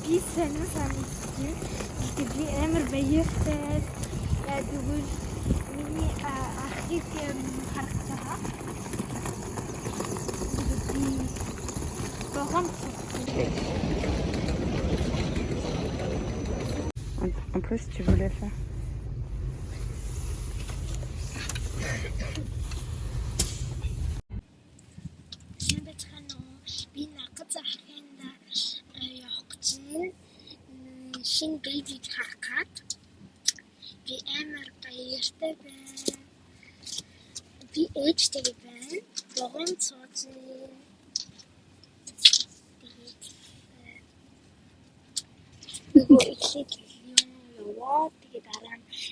bir sene sanmıştım. İşte bir emir beyefter. تقول مني أخذك حركتها فهمت. En plus, tu voulais faire. Shin baby haircut. Bir emir bayırda ben. Bir ölçte ben. Doğum çocuğu. 그리고 익시기용요워 되게 나랑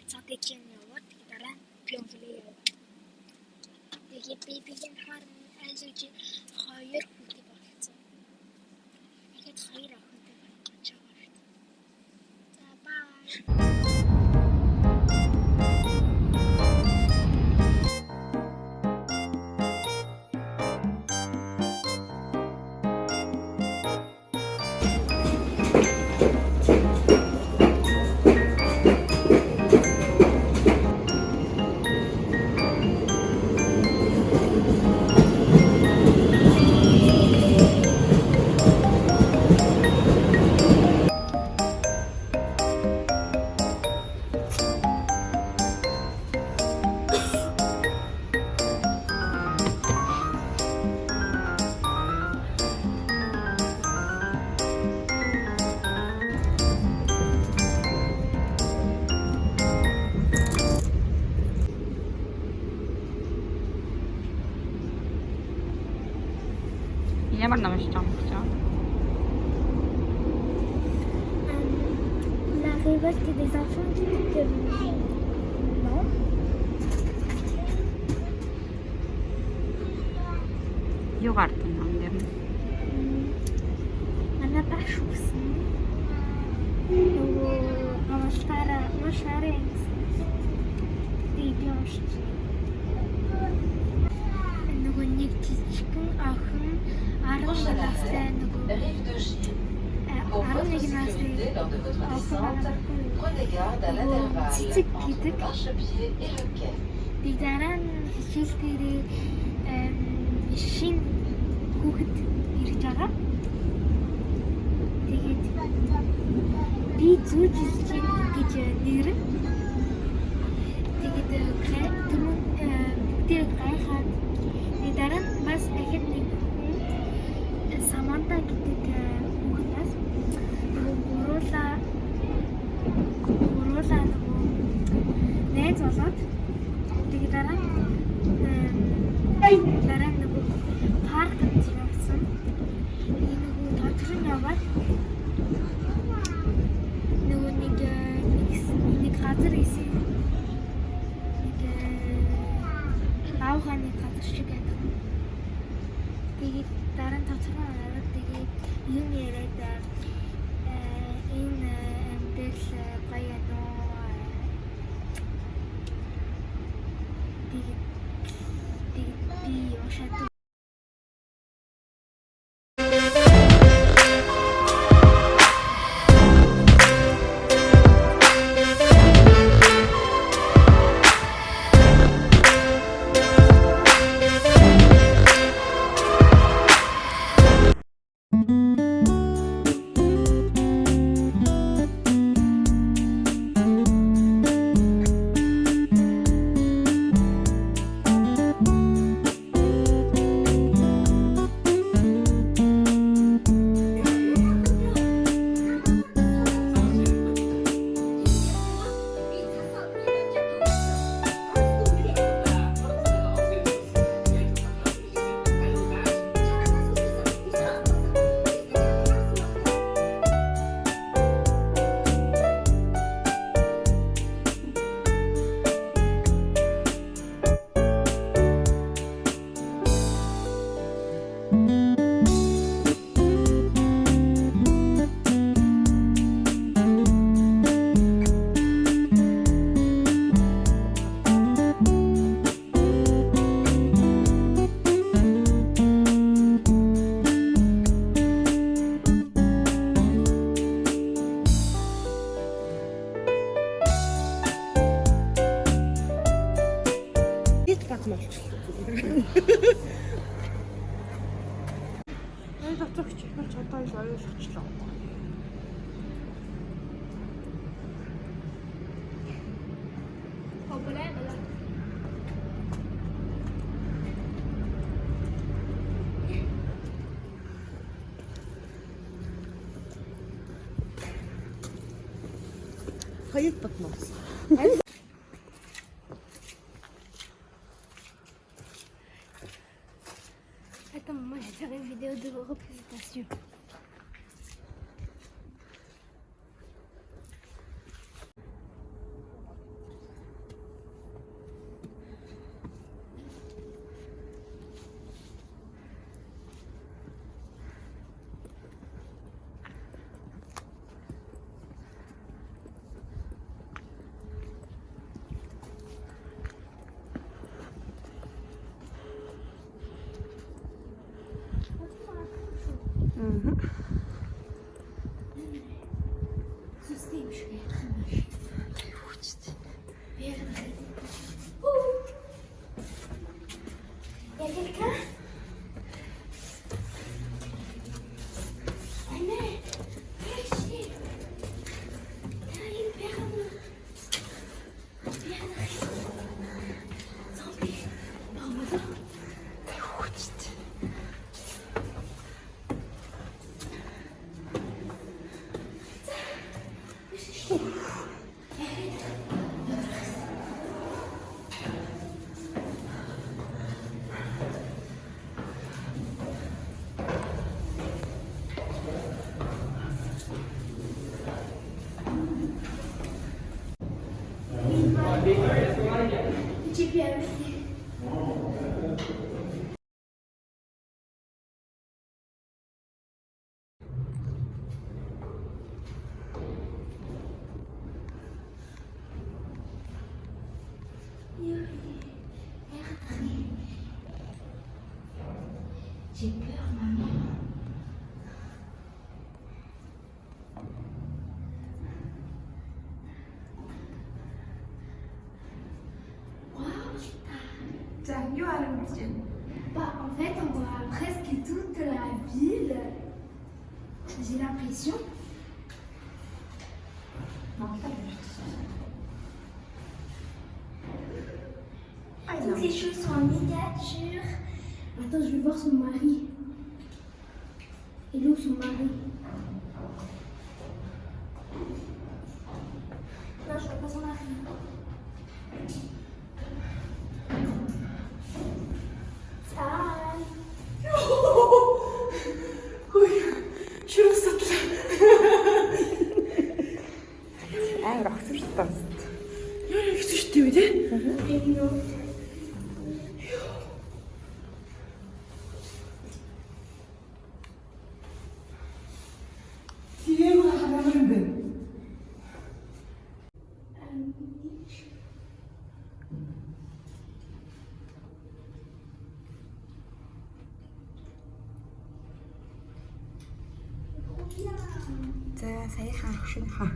자대기용요워 되게 나랑 병들이요워 되게 비비긴 하는 알지 hayır hundi baktı. Evet hayır hundi baktı. Çok baktı. Bye. Niye başlamışacağım? La révolte des enfants qui dit que non. Yok artık annem. أنا بحشوسني ومشاريع değişti. Нөгөө нэг жижигхэн охин 11 настай нөгөө 11 настай цэцэг гэдэг. Тэгээд дараа нь хичээл дээрээ шинэ хүүхэд ирж байгаа. Тэгээд би зүүж гэж нэр. Тэгээд тэр гайхаад дараа нь бас дахиад нэг Саманта гэдэг хүүхдээс гуруулаа нөгөө найз болоод тэгээд дараа нь нөгөө паркт явсан. Тэгээд нөгөө доторн яваад нөгөө нэг газар исэн. Ауханы газар шиг байдаг. Тэгээд дараа нь доторн ороод тэгээд юм яриад энэ амтэл гоё нөө тэгээд би ушаад Доктор хичээл чодоо ил ойлгочлоо. Problema là. Hayır batmaz. Attends, moi je vais faire une vidéo de représentation. Süslüymüş. Bir yere Il y a quelqu'un? Anne! Reçi! Hayır, bir yana. Bir yana. Zombi! Olmadı. J'ai bien aussi. J'ai peur, maman. Bah, en fait, on voit presque toute la ville. J'ai l'impression. Toutes les choses sont en miniature. Attends, je vais voir son mari. Et là où son mari? Non, je vois pas son mari. Şurası satılır. амар огцортой. Юу их зүштэй үү те? Тийм хамаар юм бэ. За саяхан агшинхаа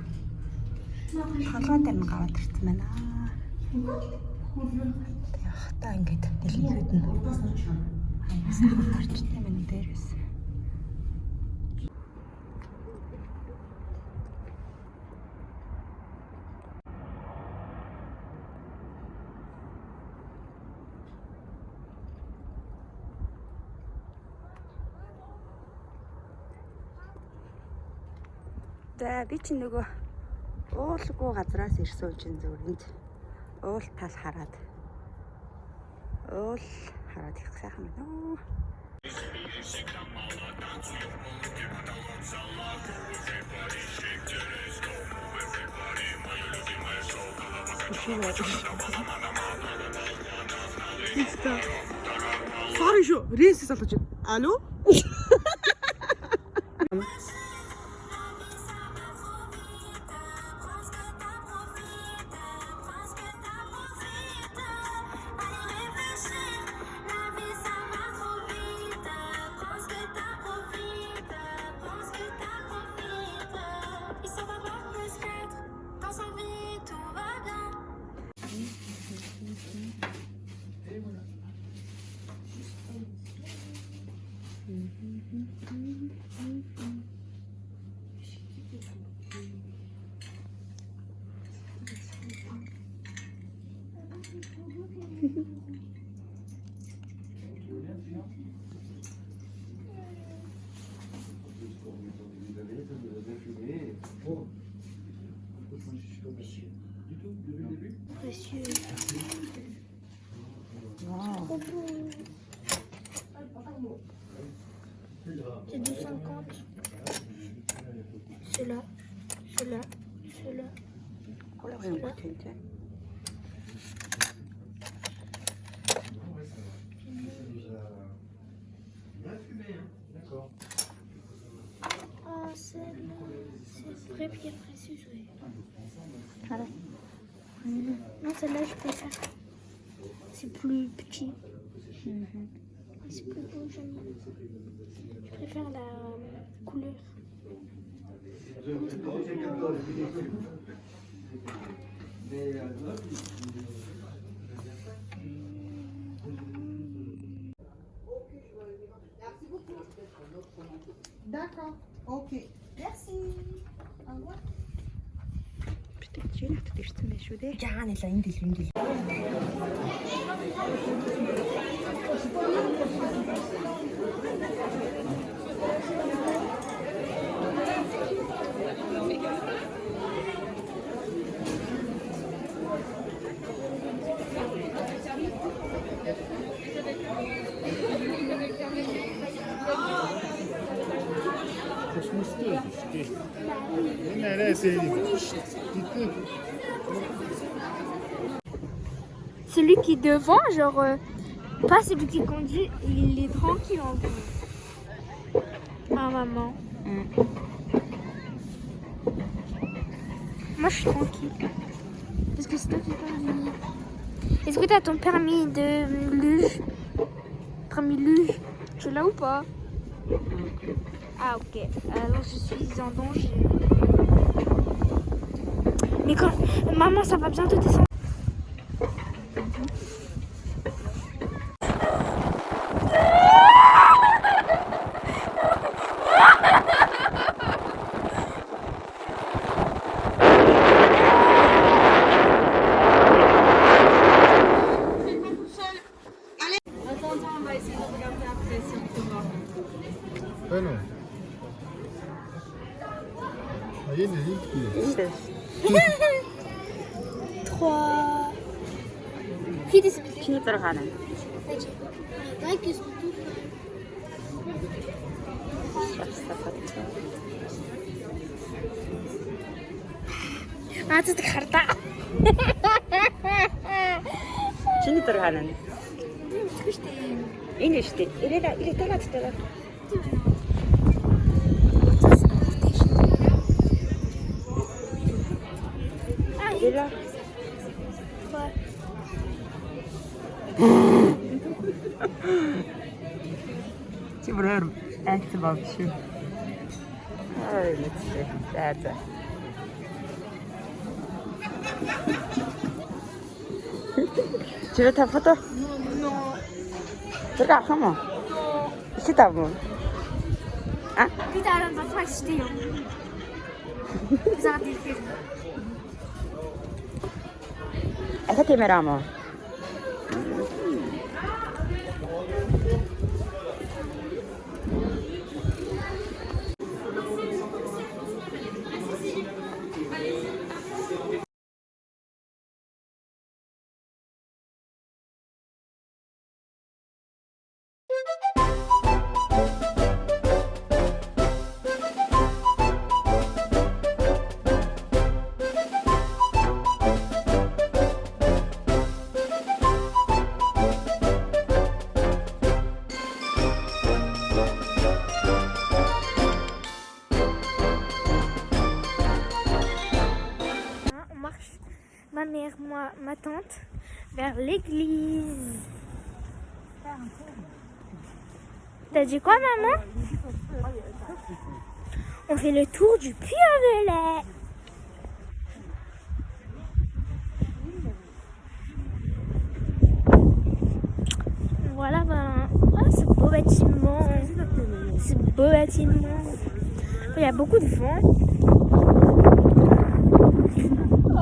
толгой дээр нь гаваад ирсэн байна. Яхта ингээд дэлгийхэд нь аясаа гарчтай байна дээрээс. За би чи нөгөө уулгүй газраас ирсэн чинь зүгт уул тал хараад их сайхан байна. Sorry şu. Reis satıcı. Alo? Précieux. Wow. Trop beau. C'est 2,50. Ceux-là. Ceux-là. Ceux-là. 콜라가 형 같은데. Oh, c'est vraie pierre précieuse, oui. 알아. Non, celle-là, je préfère. C'est plus petit. C'est plus beau, j'aime. Je préfère la couleur. D'accord. Ok. Merci. Au revoir. Peut-être que tu irсэн байх шүү дээ. Жаанаалаа энэ дэлгэн. Celui qui est devant, genre, pas celui qui conduit, il est tranquille en gros. Ah maman. Moi je suis tranquille. Parce que c'est toi qui conduis. Est-ce que tu as ton permis de luge? Permis luge, tu l'as ou pas? Ah ok, alors je suis en danger. Mais quand... Maman, ça va bientôt descendre. Ah non. Ah, il y a des lignes qui... 3. Qui dit Чиний зургаана. А ты харта. Чиний зургаана. Энэ шүү дээ. Ирээ талаад талаад. Ирээ. Чи бүрээр акт болж шүү. Ой, мэдээ. За. Tu veux ta photo? Non. Regarde comment. Ici t'as bon. Hein? Putain, elle va pas acheter. Vous avez des films. Essa câmera, amor. Ma mère, moi, ma tante, vers l'église. T'as dit quoi, maman? On fait le tour du Puy-en-Velay. Voilà, ben, oh, ce beau bâtiment. ce beau bâtiment. Il y a beaucoup de vent.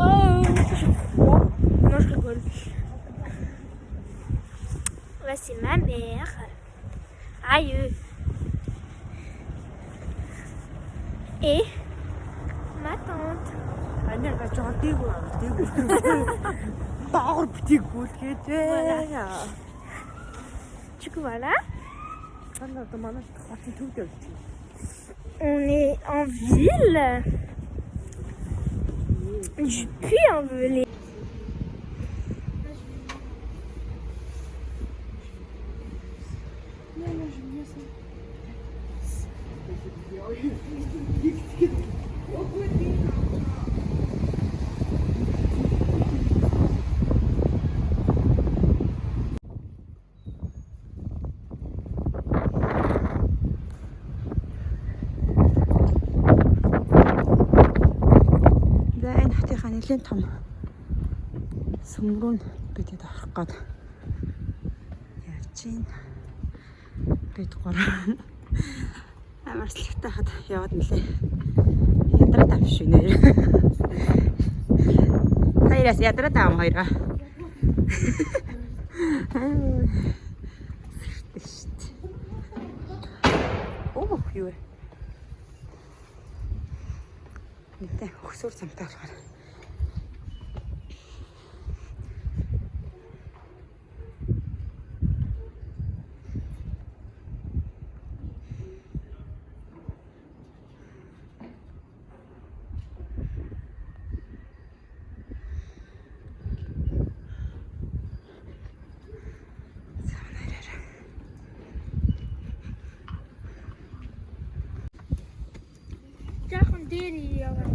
Oh, j'ai froid. Non, je rigole. Là, c'est ma mère. Aïe. Et ma tante. 아니야, 나 저거 띄고 와. 띄고. 바로 띄고 Voilà. Du coup, voilà. On est en ville. Du Puy-en-Velay. энэ хотынхаа нэлээд том сүмрүүн бидэд орох гээд явж байна. Бид гурван амарслагтай хад яваад нэлээ. Ядраад авш шинэ. Хайраас ядраад аам хоёроо. Оо юу вэ? Нэтэ хөсөр замтай болохоор. Жаахан дээр яваа.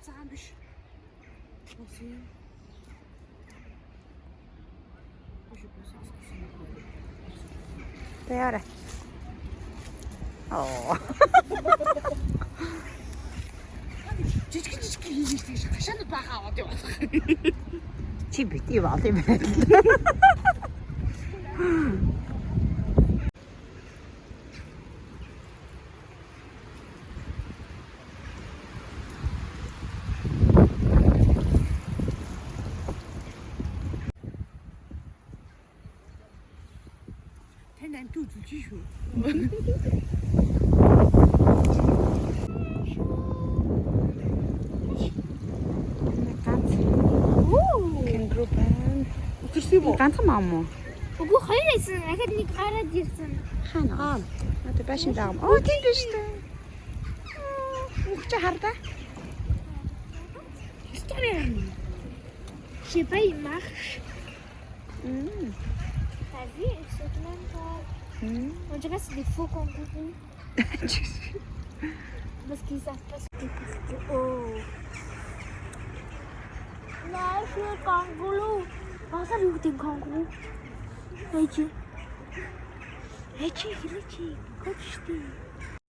Цагаан биш. Босоо. Тэяра. Оо. Жижиг хийж тийш хашаанд бага аваад явах. Чи бити бол юм байна. 난 또 주지 쇼. Кенгуру байна. Өчирсэй боо. Ганцхан маам уу? Үгүй хоёр байсан. Ахад нэг гараад ирсэн. Хана. Надад байшин даа. Оо тийм биш үү? Үхч хардаа. История. Je sais pas, il marche. T'as vu, il saute même pas. On dirait que c'est des faux kangourous. Parce qu'ils savent pas ce que c'est. Oh. Non, je suis un kangourou. Oh, ça, c'est un kangourou. Regarde. Regarde. Quand je dis.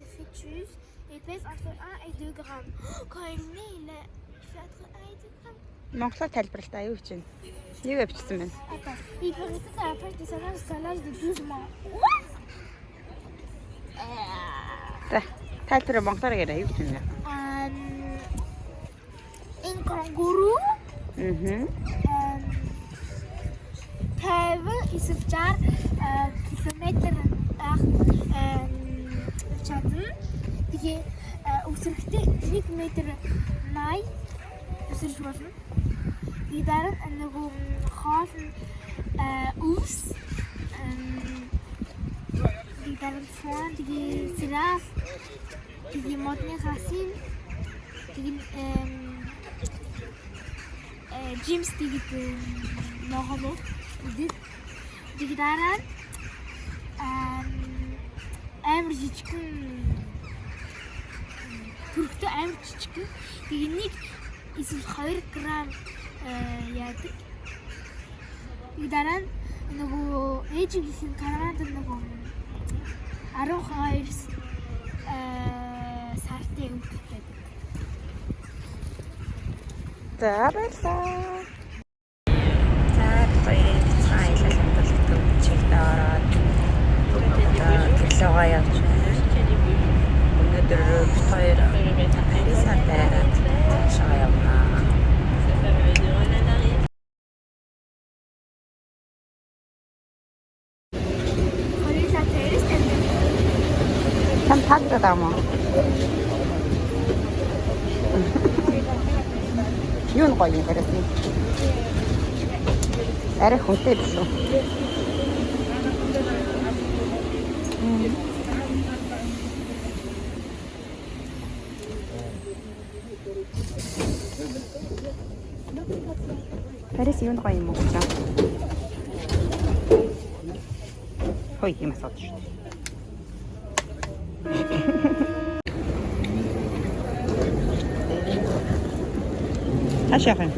Le fœtus, il pèse entre 1 et 2 grammes. Quand il naît, il fait entre 1 et 2 grammes. Монголоор тайлбарлалтаа юу гэж байна? Юу авчихсан байна? Attends, il peut rester à la page de sa mère jusqu'à l'âge de 12 mois. За, тайлбар монголоор яриа юу гэж байна? Une Кангуру. 50 эсвэл 60 км чадна. Тэгээ өсрөхтэй 1 м 80 өсөрч болно. Тэгээ дараа нь нөгөө хоол нь өвс тэгээ дараа нь фон тэгээ сирал тэгээ модны хасын тэгээ Джимс тэгээд ногоо тэгээд дараа нь амар жижигхэн төрхтэй амар жижигхэн тэгээд 1 эсвэл 2 грамм яадаг. Тэгээд дараа нь нөгөө ээжийн Канадад нөгөө 12 сартай өвдөлтэй. За баярлалаа. За хоёрын бяцхан аялал амтлагт төвчилдээ ороод гэрлөөгөө явж байна. Өнөөдөр бит хоёр Парисаар дараад цаашаа явнаа. Сан тагтаад аа мó. Юу нэг гоё юм дээрээс нь. Арай хүнтэй биш үү? Парис юу нэг гоё юм уу гэж. Хой юм асууж шүү. Ашаахан.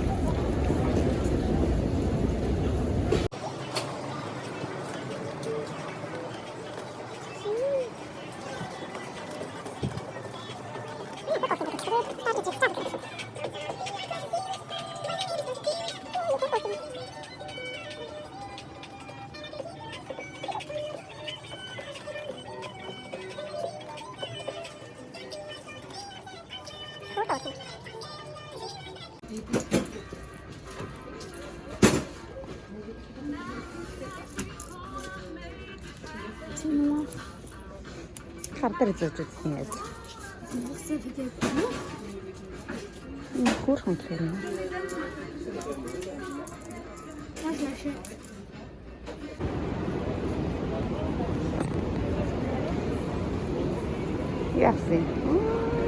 Хардэр зөөж үзсэн яаж. Үсээ тэгээд Хөөрхөн гэх юм. Яасан.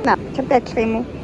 Наа, чамтай адилхан юм уу?